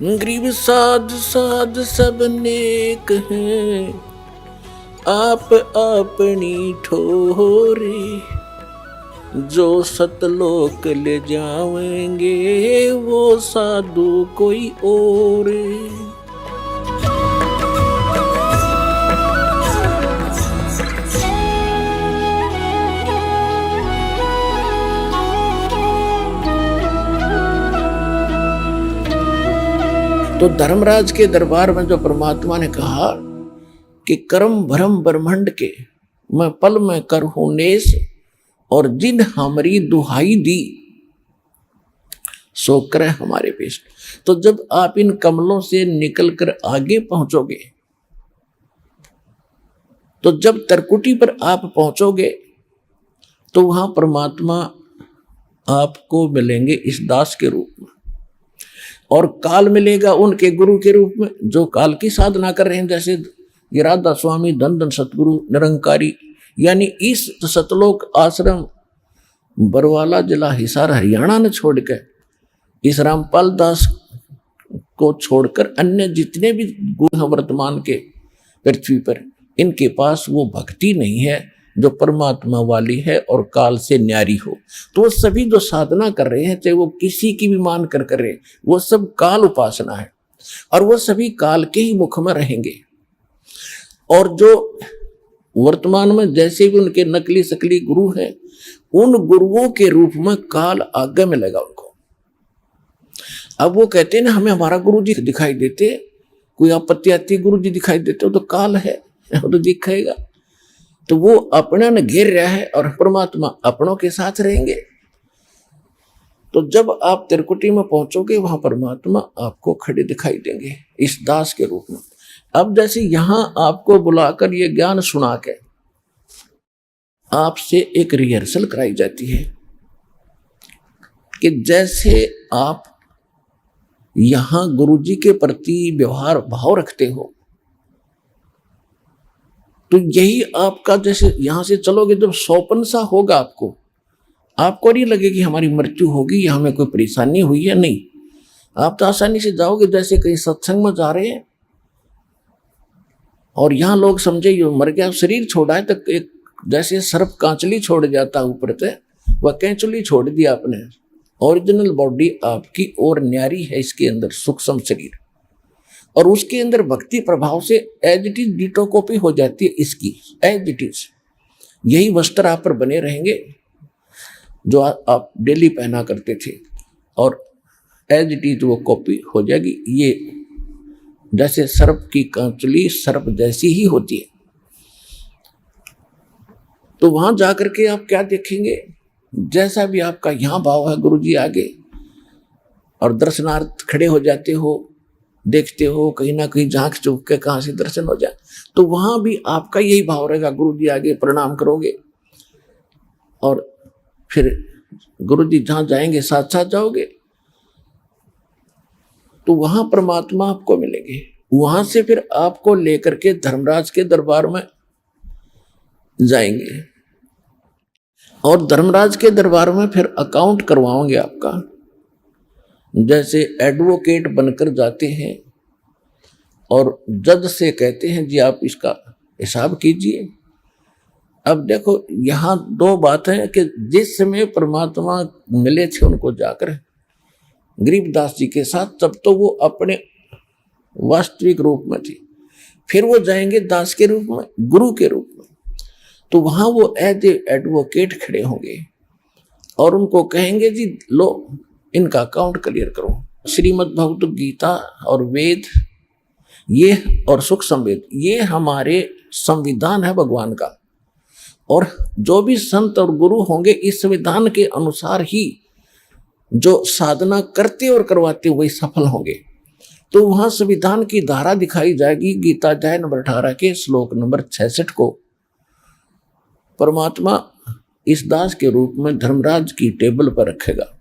Grieve साध साध सब नेक हैं, आप अपनी ठोरे। जो सतलोक ले जाएंगे वो साधु कोई और। तो धर्मराज के दरबार में जो परमात्मा ने कहा कि कर्म भरम ब्रह्मंड के मैं पल में करहूं नेस, और जिन हमारी दुहाई दी सो करे हमारे पेश। तो जब आप इन कमलों से निकलकर आगे पहुंचोगे, तो जब तरकुटी पर आप पहुंचोगे तो वहां परमात्मा आपको मिलेंगे इस दास के रूप में, और काल मिलेगा उनके गुरु के रूप में जो काल की साधना कर रहे हैं, जैसे ये राधा स्वामी धन धन सतगुरु निरंकारी। यानी इस सतलोक आश्रम बरवाला जिला हिसार हरियाणा ने छोड़कर इस रामपाल दास को छोड़कर अन्य जितने भी गुरु हैं वर्तमान के पृथ्वी पर, इनके पास वो भक्ति नहीं है जो परमात्मा वाली है और काल से न्यारी हो। तो वो सभी जो साधना कर रहे हैं, चाहे वो किसी की भी मान कर रहे हैं, वो सब काल उपासना है और वो सभी काल के ही मुख में रहेंगे। और जो वर्तमान में जैसे भी उनके नकली सकली गुरु हैं, उन गुरुओं के रूप में काल आगे मिलेगा उनको। अब वो कहते हैं ना, हमें हमारा गुरु जी दिखाई देते, कोई आपत्ति आती गुरु जी दिखाई देते, वो तो काल है, वो तो दिखाएगा। तो वो अपना न घेर रहा है और परमात्मा अपनों के साथ रहेंगे। तो जब आप त्रिकुटी में पहुंचोगे वहां परमात्मा आपको खड़े दिखाई देंगे इस दास के रूप में। अब जैसे यहां आपको बुलाकर ये ज्ञान सुना के आपसे एक रिहर्सल कराई जाती है कि जैसे आप यहां गुरुजी के प्रति व्यवहार भाव रखते हो, तो यही आपका, जैसे यहां से चलोगे जब सौपन सा होगा आपको नहीं लगेगी हमारी मृत्यु होगी या हमें कोई परेशानी हुई है, नहीं। आप तो आसानी से जाओगे, जैसे कहीं सत्संग में जा रहे हैं और यहाँ लोग समझे ये मर गया, शरीर छोड़ा है, तो एक जैसे सर्प कांचली छोड़ जाता ऊपर से, वह कैंचुली छोड़ दिया आपने। ओरिजिनल बॉडी आपकी और न्यारी है, इसके अंदर सूक्ष्म शरीर, और उसके अंदर भक्ति प्रभाव से as it is ditto copy हो जाती है इसकी, एज इट इज। यही वस्त्र आप पर बने रहेंगे जो आप डेली पहना करते थे, और एज इट इज वो कॉपी हो जाएगी। ये जैसे सर्प की कांचली सर्प जैसी ही होती है। तो वहां जाकर के आप क्या देखेंगे, जैसा भी आपका यहां भाव है गुरु जी आगे, और दर्शनार्थ खड़े हो जाते हो, देखते हो कहीं ना कहीं झांक चूक के कहां से दर्शन हो जाए, तो वहां भी आपका यही भाव रहेगा, गुरु जी आगे प्रणाम करोगे और फिर गुरु जी जहां जाएंगे साथ साथ जाओगे, तो वहां परमात्मा आपको मिलेंगे। वहां से फिर आपको लेकर के धर्मराज के दरबार में जाएंगे, और धर्मराज के दरबार में फिर अकाउंट करवाओगे आपका। जैसे एडवोकेट बनकर जाते हैं और जज से कहते हैं जी आप इसका हिसाब कीजिए। अब देखो यहाँ दो बातें हैं कि जिस समय परमात्मा मिले थे उनको जाकर गरीबदास जी के साथ, तब तो वो अपने वास्तविक रूप में थी, फिर वो जाएंगे दास के रूप में, गुरु के रूप में, तो वहां वो एज ए एडवोकेट खड़े होंगे और उनको कहेंगे जी लो इनका अकाउंट क्लियर करो। श्रीमद् भगवत गीता और वेद ये और सुख संवेद ये हमारे संविधान है भगवान का, और जो भी संत और गुरु होंगे इस संविधान के अनुसार ही जो साधना करते और करवाते वही सफल होंगे। तो वहां संविधान की धारा दिखाई जाएगी। गीता अध्याय नंबर 18 के श्लोक नंबर 66 को परमात्मा इस दास के रूप में धर्मराज की टेबल पर रखेगा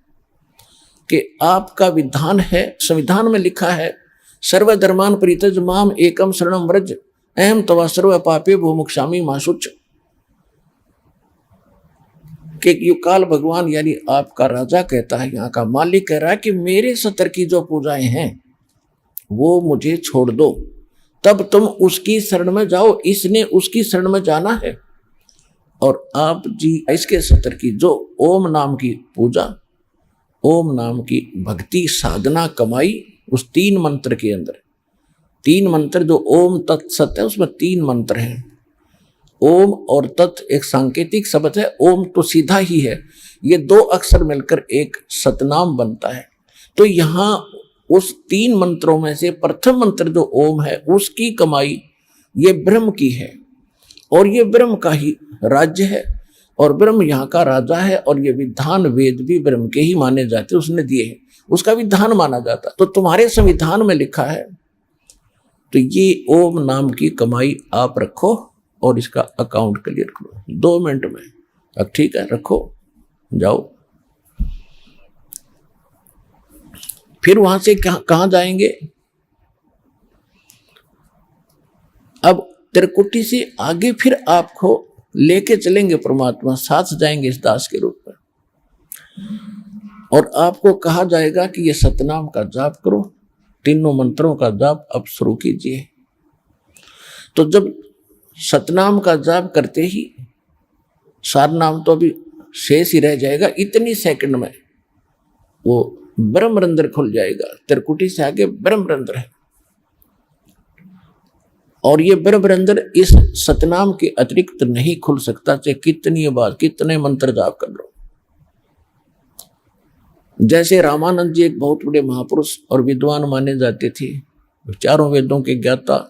कि आपका विधान है, संविधान में लिखा है, सर्वधर्मान परित्यज माम एकम शरणम व्रज अहम तवा सर्व पापे भो मोक्षामि मा शुच। कि युकाल भगवान यानी आपका राजा कहता है, यहाँ का मालिक कह रहा है कि मेरे सतर की जो पूजाएं हैं वो मुझे छोड़ दो, तब तुम उसकी शरण में जाओ। इसने उसकी शरण में जाना है। और आप जी इसके सत्र की जो ओम नाम की पूजा, ओम नाम की भक्ति साधना कमाई, उस 3 मंत्र के अंदर 3 मंत्र जो ओम तत्सत है, उसमें 3 मंत्र हैं। ओम और तत् एक सांकेतिक शब्द है, ओम तो सीधा ही है, ये 2 अक्षर मिलकर एक सतनाम बनता है। तो यहाँ उस 3 मंत्रों में से प्रथम मंत्र जो ओम है, उसकी कमाई ये ब्रह्म की है, और ये ब्रह्म का ही राज्य है, और ब्रह्म यहाँ का राजा है, और ये विधान वेद भी ब्रह्म के ही माने जाते, उसने दिए हैं, उसका विधान माना जाता। तो तुम्हारे संविधान में लिखा है, तो ये ओम नाम की कमाई आप रखो और इसका अकाउंट क्लियर करो 2 मिनट में। अब ठीक है, रखो, जाओ। फिर वहां से कहां जाएंगे? अब त्रिकुटी से आगे फिर आपको लेके चलेंगे परमात्मा, साथ जाएंगे इस दास के रूप में, और आपको कहा जाएगा कि ये सतनाम का जाप करो, 3 मंत्रों का जाप अब शुरू कीजिए। तो जब सतनाम का जाप करते ही सार नाम तो अभी शेष ही रह जाएगा, इतनी सेकंड में वो ब्रह्मरंध्र खुल जाएगा। त्रिकुटी से आगे ब्रह्मरंध्र है, और ये ब्रह्मरंध्र इस सतनाम के अतिरिक्त नहीं खुल सकता, चाहे कितनी बार कितने मंत्र जाप कर लो। जैसे रामानंद जी एक बहुत बड़े महापुरुष और विद्वान माने जाते थे, 4 वेदों के ज्ञाता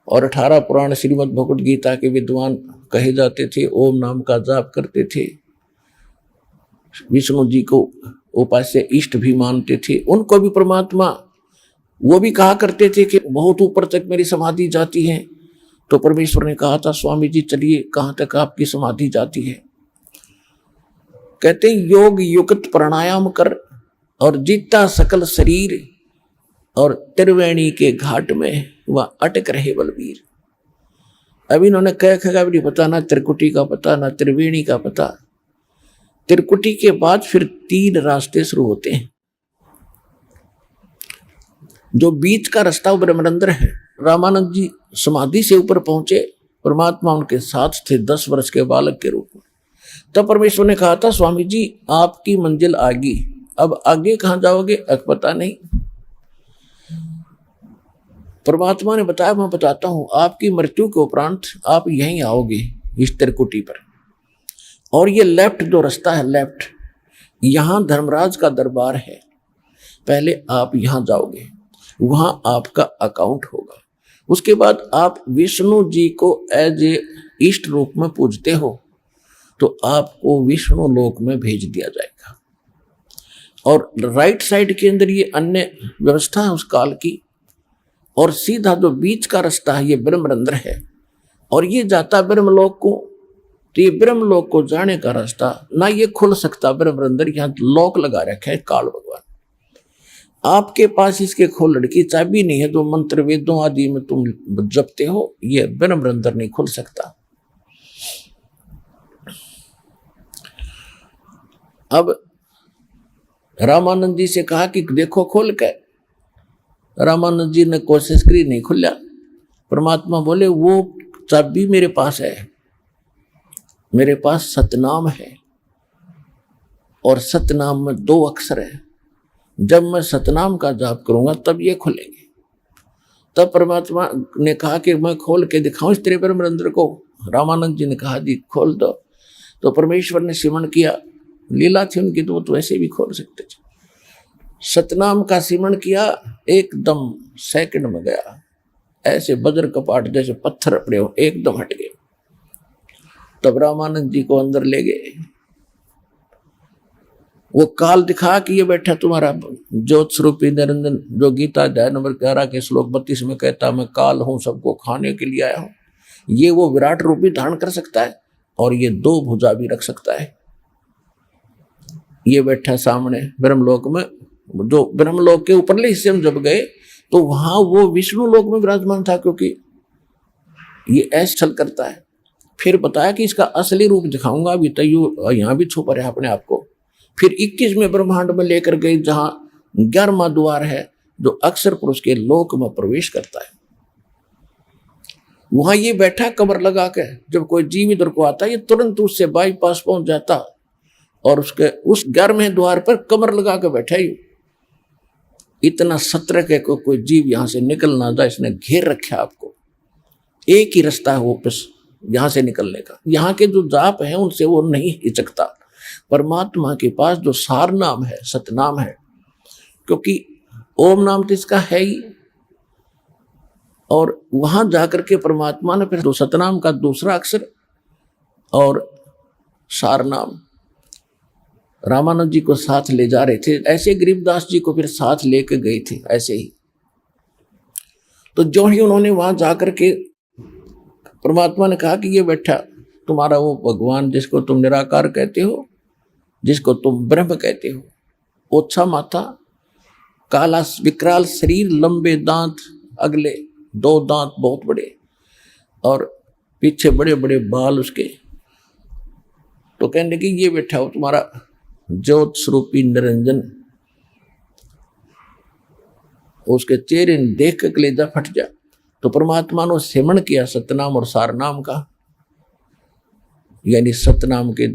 और 18 पुराण श्रीमद् भगवद गीता के विद्वान कहे जाते थे, ओम नाम का जाप करते थे, विष्णु जी को उपास्य इष्ट भी मानते थे, उनको भी परमात्मा वो भी कहा करते थे कि बहुत ऊपर तक मेरी समाधि जाती है। तो परमेश्वर ने कहा था, स्वामी जी चलिए, कहां तक आपकी समाधि जाती है? कहते योग युक्त प्राणायाम कर और जीता सकल शरीर, और त्रिवेणी के घाट में वह अटक रहे बलबीर। अभी इन्होंने कह खगा भी नहीं पता, ना त्रिकुटी का पता, ना त्रिवेणी का पता। त्रिकुटी के बाद फिर 3 रास्ते शुरू होते हैं। जो बीच का रास्ता वो ब्रह्मरंध्र है। रामानंद जी समाधि से ऊपर पहुंचे, परमात्मा उनके साथ थे 10 वर्ष के बालक के रूप में। तब परमेश्वर ने कहा था, स्वामी जी आपकी मंजिल आगी, अब आगे कहां जाओगे? पता नहीं। परमात्मा ने बताया, मैं बताता हूं, आपकी मृत्यु के उपरांत आप यहीं आओगे इस त्रिकुटी पर, और ये लेफ्ट जो रास्ता है, लेफ्ट, यहां धर्मराज का दरबार है, पहले आप यहां जाओगे, वहां आपका अकाउंट होगा। उसके बाद आप विष्णु जी को एज ए इष्ट रूप में पूजते हो, तो आपको विष्णु लोक में भेज दिया जाएगा। और राइट साइड के अंदर ये अन्य व्यवस्था है उस काल की, और सीधा जो बीच का रास्ता है ये ब्रह्मरंध्र है, और ये जाता ब्रह्मलोक को। तो ये ब्रह्मलोक को जाने का रास्ता ना ये खुल सकता ब्रह्मरंध्र, यहाँ लॉक लगा रखा है काल भगवान। आपके पास इसके खोलने की चाबी नहीं है, जो मंत्र वेदों आदि में तुम जपते हो, ये ब्रह्मरंध्र नहीं खुल सकता। अब रामानंद जी से कहा कि देखो खोल के, रामानंद जी ने कोशिश करी, नहीं खुला। परमात्मा बोले, वो चाबी मेरे पास है, मेरे पास सतनाम है, और सतनाम में 2 अक्षर है। जब मैं सतनाम का जाप करूंगा तब ये खुलेंगे। तब परमात्मा ने कहा कि मैं खोल के दिखाऊं इस तेरे ब्रह्मरंध्र को। रामानंद जी ने कहा, जी खोल दो। तो परमेश्वर ने सिमरण किया, लीला थी उनकी, तो वो ऐसे भी खोल सकते थे। सतनाम का सिमरण किया, एकदम सेकंड में गया, ऐसे वज्र कपाट जैसे पत्थर पड़े हो, एकदम हट गए। तब रामानंद जी को अंदर ले गए। वो काल दिखा कि ये बैठा तुम्हारा ज्योत स्वरूपी निरंजन, जो गीता अध्याय नंबर 11 के श्लोक 32 में कहता, मैं काल हूं, सबको खाने के लिए आया हूं। ये वो विराट रूप भी धारण कर सकता है, और ये 2 भुजा भी रख सकता है। ये बैठा सामने ब्रह्मलोक में। जो ब्रह्मलोक के ऊपरले हिस्से में जब गए तो वहां वो विष्णु लोक में विराजमान था, क्योंकि ये ऐसा छल करता है। फिर बताया कि इसका असली रूप दिखाऊंगा, अभी तो यहाँ भी छुपा रहा अपने आप को। फिर 21वें ब्रह्मांड में लेकर गए, जहां 11वां द्वार है, जो अक्षर पुरुष के लोक में प्रवेश करता है। वहां ये बैठा कमर लगा के, जब कोई जीव इधर को आता ये तुरंत उससे बाईपास पहुंच जाता और उसके उस 11वें द्वार पर कमर लगा के बैठा ही। इतना सतर्क है को कोई जीव यहां से निकल ना जाए, इसने घेर रखा आपको। एक ही रास्ता है वो बस यहां से निकलने का। यहाँ के जो जाप है उनसे वो नहीं हिचकता। परमात्मा के पास जो सार नाम है, सतनाम है, क्योंकि ओम नाम तो इसका है ही, और वहां जाकर के परमात्मा ने फिर जो सतनाम का दूसरा अक्षर और सार नाम रामानंद जी को साथ ले जा रहे थे, ऐसे गरीबदास जी को फिर साथ लेके गए थे ऐसे ही। तो जो ही उन्होंने वहां जाकर के परमात्मा ने कहा कि ये बैठा तुम्हारा वो भगवान जिसको तुम निराकार कहते हो, जिसको तुम ब्रह्म कहते हो, ओछा माथा, काला विकराल शरीर, लंबे दांत, अगले 2 दांत बहुत बड़े और पीछे बड़े बड़े बाल उसके। तो कहने की ये बैठा हो तुम्हारा ज्योत स्वरूपी निरंजन। उसके चेहरे देख के कलेजा फट जा। तो परमात्मा ने सेवन किया सतनाम और सारनाम का, यानी सतनाम के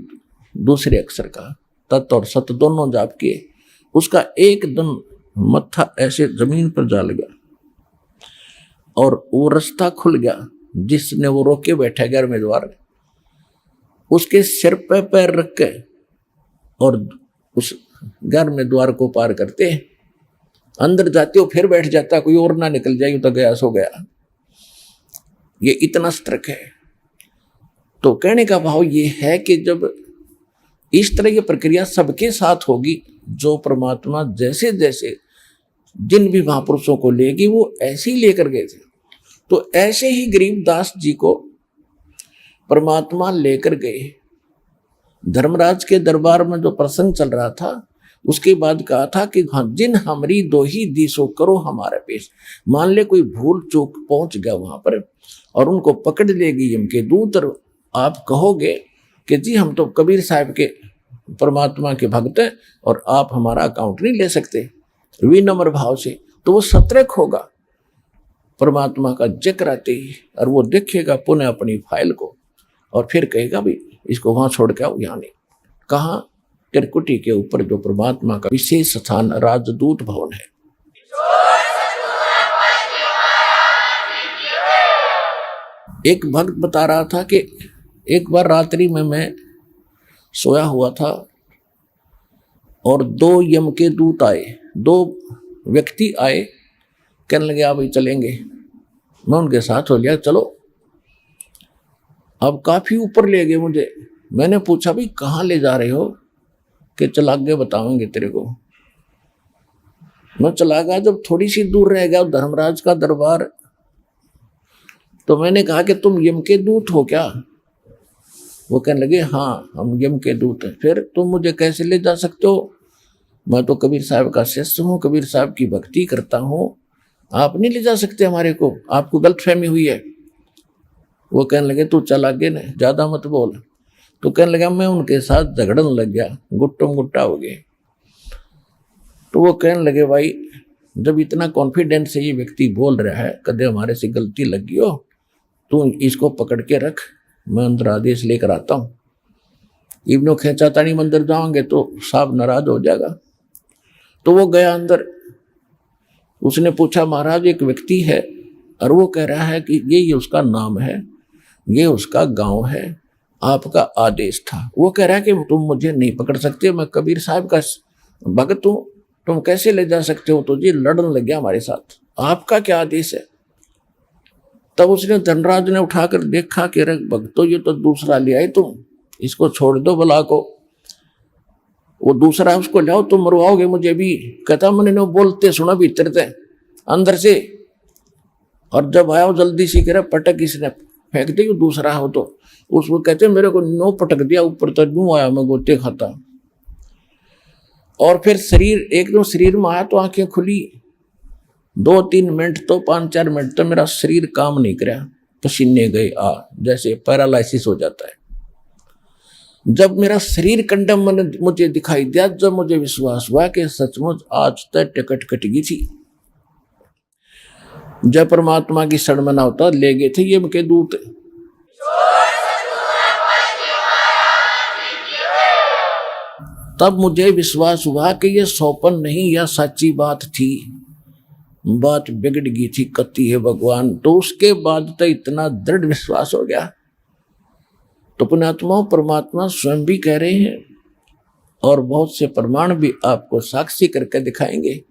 दूसरे अक्षर का, तत् और सत दोनों जाप किए। उसका एकदम मत्था ऐसे जमीन पर जा लगा और वो रास्ता खुल गया जिसने वो रोके बैठा 11वें द्वार में। उसके सिर पे पैर रख के और उस 11वें द्वार को पार करते अंदर जाते हो, फिर बैठ जाता, कोई और ना निकल जाए तो गया सो गया। ये इतना सतर्क है। तो कहने का भाव ये है कि जब इस तरह की प्रक्रिया सबके साथ होगी, जो परमात्मा जैसे जैसे जिन भी महापुरुषों को लेगी वो ऐसे ही लेकर गए थे, तो ऐसे ही गरीबदास जी को परमात्मा लेकर गए। धर्मराज के दरबार में जो प्रसंग चल रहा था उसके बाद कहा था कि हाँ, जिन हमरी दो ही दिसो करो हमारे पेश। मान ले कोई भूल चूक पहुंच गया वहां पर और उनको पकड़ लेगी यम के दूत, और आप कहोगे कि जी हम तो कबीर साहब के परमात्मा के भक्त हैं और आप हमारा अकाउंट नहीं ले सकते, विनम्र भाव से, तो वो सतर्क होगा परमात्मा का जिक्र आते ही, और वो देखेगा पुनः अपनी फाइल को और फिर कहेगा भाई इसको वहां छोड़ के आओ, यहाँ नहीं। कहाँ? त्रिकुटी के ऊपर जो परमात्मा का विशेष स्थान राजदूत भवन है। एक भक्त बता रहा था कि एक बार रात्रि में मैं सोया हुआ था और 2 यम के दूत आए, 2 व्यक्ति आए, कहने लगे आप चलेंगे। मैं उनके साथ हो गया, चलो। अब काफी ऊपर ले गए मुझे। मैंने पूछा भाई कहाँ ले जा रहे हो? कि चला आगे बताऊंगे तेरे को। मैं चला गया, जब थोड़ी सी दूर रह गया धर्मराज का दरबार, तो मैंने कहा कि तुम यम के दूत हो क्या? वो कहने लगे हाँ हम यम के दूत हैं। फिर तुम मुझे कैसे ले जा सकते हो? मैं तो कबीर साहब का शिष्य हूँ, कबीर साहब की भक्ति करता हूँ, आप नहीं ले जा सकते हमारे को, आपको गलतफहमी हुई है। वो कहने लगे तू चल आगे न, ज्यादा मत बोल। तो कहने लगा मैं उनके साथ झगड़न लग गया, गुट्टम गुट्टा हो गए। तो वो कहने लगे भाई जब इतना कॉन्फिडेंस से ये व्यक्ति बोल रहा है, कदे हमारे से गलती लगी हो, तू इसको पकड़ के रख, मैं अंदर आदेश लेकर आता हूँ। इब्नो खेचातानी मंदिर जाओगे तो साहब नाराज हो जाएगा। तो वो गया अंदर, उसने पूछा महाराज एक व्यक्ति है और वो कह रहा है कि ये उसका नाम है, ये उसका गांव है, आपका आदेश था। वो कह रहा है कि तुम मुझे नहीं पकड़ सकते, मैं कबीर साहब का भक्त हूँ, तुम कैसे ले जा सकते हो? तो जी लड़न लग गया हमारे साथ, आपका क्या आदेश है? तब उसने धनराज ने उठाकर देखा कि रे भक्तो ये तो दूसरा ले आए तुम, इसको छोड़ दो बला को। वो दूसरा उसको लाओ, तुम मरवाओगे मुझे भी। कहता मैंने वो बोलते सुना भीतर थे अंदर से, और जब आया जल्दी से कह पटक इसने फेंक दी, दूसरा हो तो उसको कहते मेरे को नो पटक दिया ऊपर, तो यूं आया मैं गोते खाता। और फिर शरीर एकदम शरीर में आया तो आंखें खुली, 2-3 मिनट तो 5-4 मिनट तो मेरा शरीर काम नहीं करा, पसीने गए आ, जैसे पैरालाइसिस हो जाता है। जब मेरा शरीर कंडम मुझे दिखाई दिया, जब मुझे विश्वास हुआ कि सचमुच आज तक टिकट कट गई थी, जब परमात्मा की शरण में ना होता ले गए थे यम के दूत। तब मुझे विश्वास हुआ कि ये सौपन नहीं, या सच्ची बात थी, बात बिगड़ गई थी, कती है भगवान। तो उसके बाद तो इतना दृढ़ विश्वास हो गया। तो पुण्यात्माओं, परमात्मा स्वयं भी कह रहे हैं और बहुत से प्रमाण भी आपको साक्षी करके दिखाएंगे।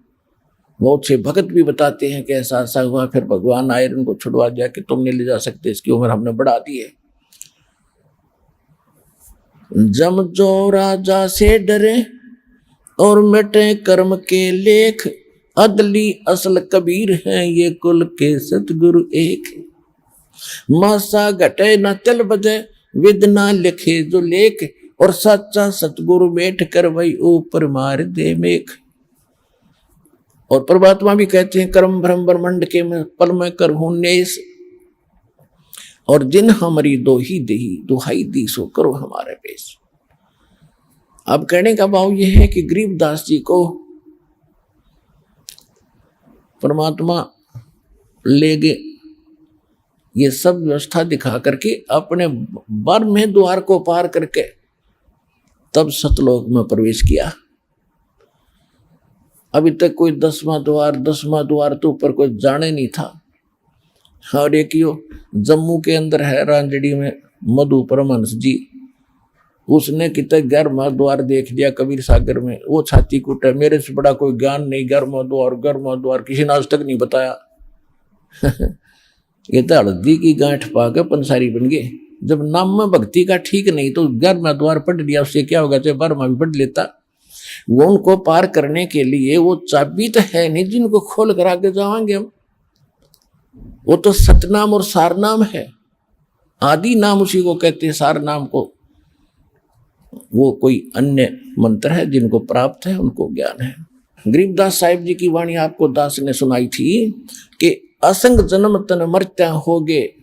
बहुत से भगत भी बताते हैं कि ऐसा ऐसा हुआ, फिर भगवान आए उनको छुड़वा दिया कि तुम नहीं ले जा सकते, इसकी उम्र हमने बढ़ा दी है। जम जो राजा से डरे और मिटे कर्म के लेख, अदली असल कबीर हैं ये कुल के सतगुरु एक। मासा घटे न तिल बजे, विद ना लिखे जो लेख, और सच्चा सतगुरु बैठ कर वही ऊपर मार दे मेघ। और परमात्मा भी कहते हैं कर्म भ्रम ब्रह्मंड के पल में कर हूं नेस, और जिन हमारी दो ही देही दुहाई दी सो करो हमारे पेश। अब कहने का भाव यह है कि गरीबदास जी को परमात्मा ले गए, ये सब व्यवस्था दिखा करके अपने बर में द्वार को पार करके तब सतलोक में प्रवेश किया। अभी तक कोई 10वां द्वार तो ऊपर कोई जाने नहीं था। और एक यो जम्मू के अंदर है रांजड़ी में मधु परमहंस जी, उसने कितने 11वां द्वार देख लिया कबीर सागर में। वो छाती कूटा, मेरे से बड़ा कोई ज्ञान नहीं, 11वां द्वार किसी ने आज तक नहीं बताया। ये तो हल्दी की गांठ पाकर पंसारी बन गए। जब नाम में भक्ति का ठीक नहीं तो 11वां द्वार पढ़ लिया, उससे क्या होगा, चाहे 12वां भी पढ़ लेता। वो उनको पार करने के लिए वो चाबी तो है नहीं जिनको खोल कर आगे जाएंगे हम। वो तो सतनाम और सारनाम है, आदि नाम उसी को कहते हैं, सार नाम को वो कोई अन्य मंत्र है, जिनको प्राप्त है उनको ज्ञान है। गरीबदास साहिब जी की वाणी आपको दास ने सुनाई थी कि असंग जन्म तन मरत्या होगे,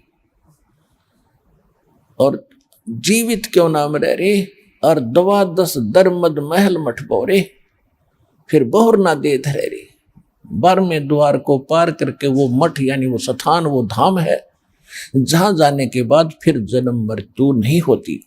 और जीवित क्यों नाम रह रे, और 12 दरमद महल मठ बोरे, फिर बहुर ना दे धरे रे। 12वें द्वार को पार करके वो मठ यानी वो स्थान, वो धाम है जहां जाने के बाद फिर जन्म मृत्यु नहीं होती।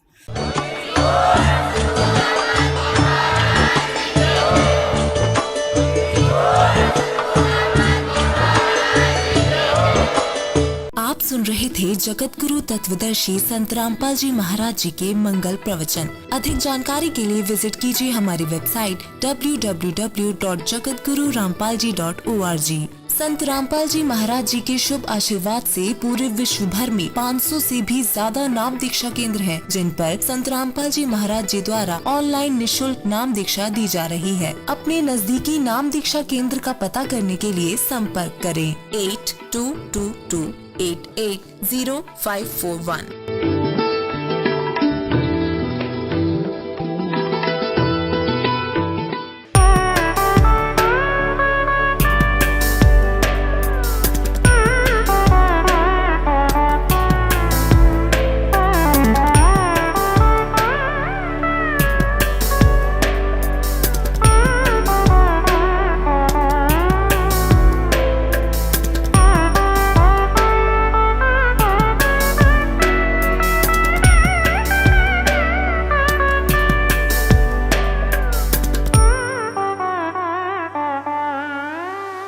सुन रहे थे जगत गुरु तत्वदर्शी संत रामपाल जी महाराज जी के मंगल प्रवचन। अधिक जानकारी के लिए विजिट कीजिए हमारी वेबसाइट www.jagatgururampalji.org। संत रामपाल जी महाराज जी के शुभ आशीर्वाद से पूरे विश्व भर में 500 से भी ज्यादा नाम दीक्षा केंद्र हैं, जिन पर संत रामपाल जी महाराज जी द्वारा ऑनलाइन निशुल्क नाम दीक्षा दी जा रही है। अपने नजदीकी नाम दीक्षा केंद्र का पता करने के लिए संपर्क करें 8222 880541।